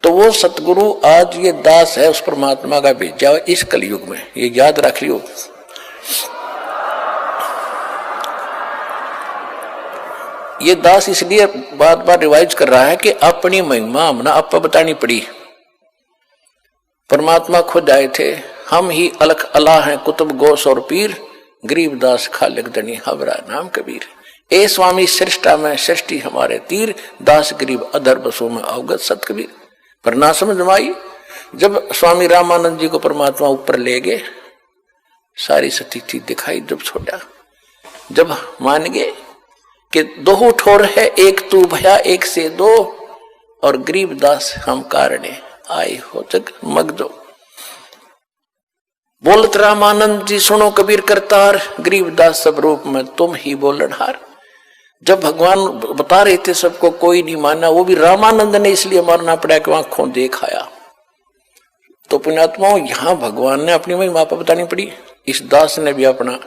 तो वो सतगुरु आज ये दास है उस परमात्मा का भेजा इस कलयुग में, ये याद रख लियो। ये दास इसलिए बार बार रिवाइज कर रहा है कि अपनी महिमा हमने आप बतानी पड़ी। परमात्मा खुद आए थे, हम ही अलख अला हैं कुतुब गोस और पीर, गरीबदास खालिक दनी हवरा नाम कबीर। ए स्वामी सृष्टा में सृष्टि हमारे तीर, दास गरीब अधर बसों में अवगत सत कबीर। पर ना समझ में आई, जब स्वामी रामानंद जी को परमात्मा ऊपर ले गए, सारी स्थिति दिखाई जब छोड़ा, जब मान गए कि दो ठोर है एक तू भया एक से दो, और गरीबदास हम कारणे आए हो जग मगजो। बोलत रामानंद जी सुनो कबीर करतार, गरीबदास सब रूप में तुम ही बोलनहार। जब भगवान बता रहे थे सबको, कोई नहीं माना, वो भी रामानंद ने इसलिए मारना पड़ा कि आंखों देखाया। तो पुण्यात्माओं, यहां भगवान ने अपनी महिमा बतानी पड़ी, इस दास ने भी अपना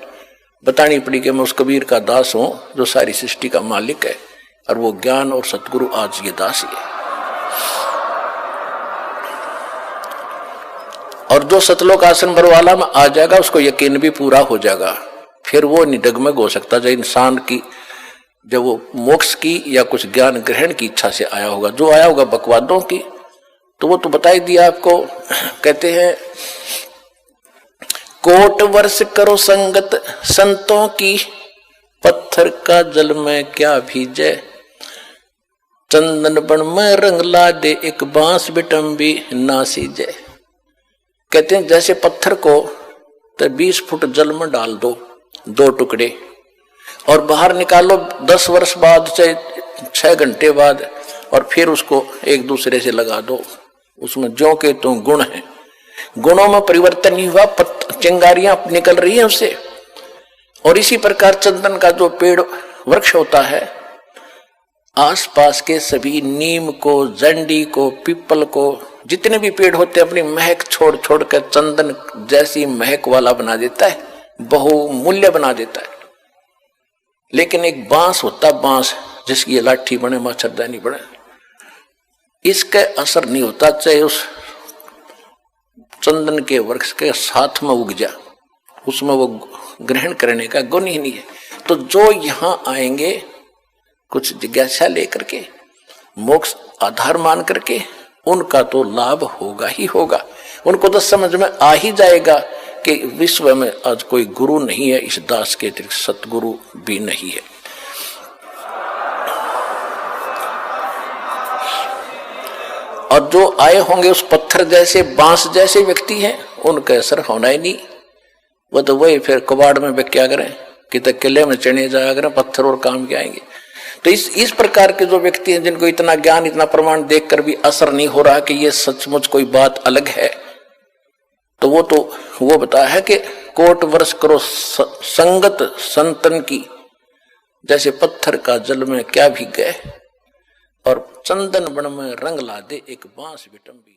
बतानी पड़ी कि मैं उस कबीर का दास हूं जो सारी सृष्टि का मालिक है, और वो ज्ञान और सतगुरु आज ये दास ही है। और जो सतलोक आसन बरवाला में आ जाएगा उसको यकीन भी पूरा हो जाएगा, फिर वो निडगमग हो सकता है इंसान की, जब वो मोक्ष की या कुछ ज्ञान ग्रहण की इच्छा से आया होगा। जो आया होगा बकवादों की, तो वो तो बता ही दिया आपको। कहते हैं कोट वर्ष करो संगत संतों की, पत्थर का जल में क्या भीजे, चंदन बन में रंग ला दे एक बांस बिटम्बी ना सीजे। कहते हैं जैसे पत्थर को तो 20 फुट जल में डाल दो, 2 टुकड़े, और बाहर निकालो 10 वर्ष बाद चाहे 6 घंटे बाद, और फिर उसको एक दूसरे से लगा दो, उसमें जो के तो गुण है, गुणों में परिवर्तन नहीं हुआ, चिंगारियां निकल रही है उससे। और इसी प्रकार चंदन का जो पेड़ वृक्ष होता है, आसपास के सभी नीम को, जंडी को, पीपल को, जितने भी पेड़ होते हैं अपनी महक छोड़ छोड़ कर चंदन जैसी महक वाला बना देता है, बहुमूल्य बना देता है। लेकिन एक बांस होता है, बांस जिसकी लाठी बने मच्छरदानी बने, इसका असर नहीं होता, चाहे उस चंदन के वृक्ष के साथ में उग जा, उसमें वो ग्रहण करने का गुण ही नहीं है। तो जो यहां आएंगे कुछ जिज्ञासा लेकर के, मोक्ष आधार मान करके, उनका तो लाभ होगा ही होगा। उनको तो समझ में आ ही जाएगा कि विश्व में आज कोई गुरु नहीं है, इस दास के अतिरिक्त सतगुरु भी नहीं है। और जो आए होंगे उस पत्थर जैसे, बांस जैसे व्यक्ति हैं, उनका असर होना ही नहीं। वो तो वही फिर कबाड़ में क्या करें, कि तो किले में चढ़े जाया करें, पत्थर और काम के आएंगे। तो इस प्रकार के जो व्यक्ति हैं, जिनको इतना ज्ञान, इतना प्रमाण देखकर भी असर नहीं हो रहा कि ये सचमुच कोई बात अलग है, तो वो बताया है कि कोट वर्ष करो संगत संतन की, जैसे पत्थर का जल में क्या भीग गए, और चंदन बन में रंग ला दे एक बांस बिटम्बी।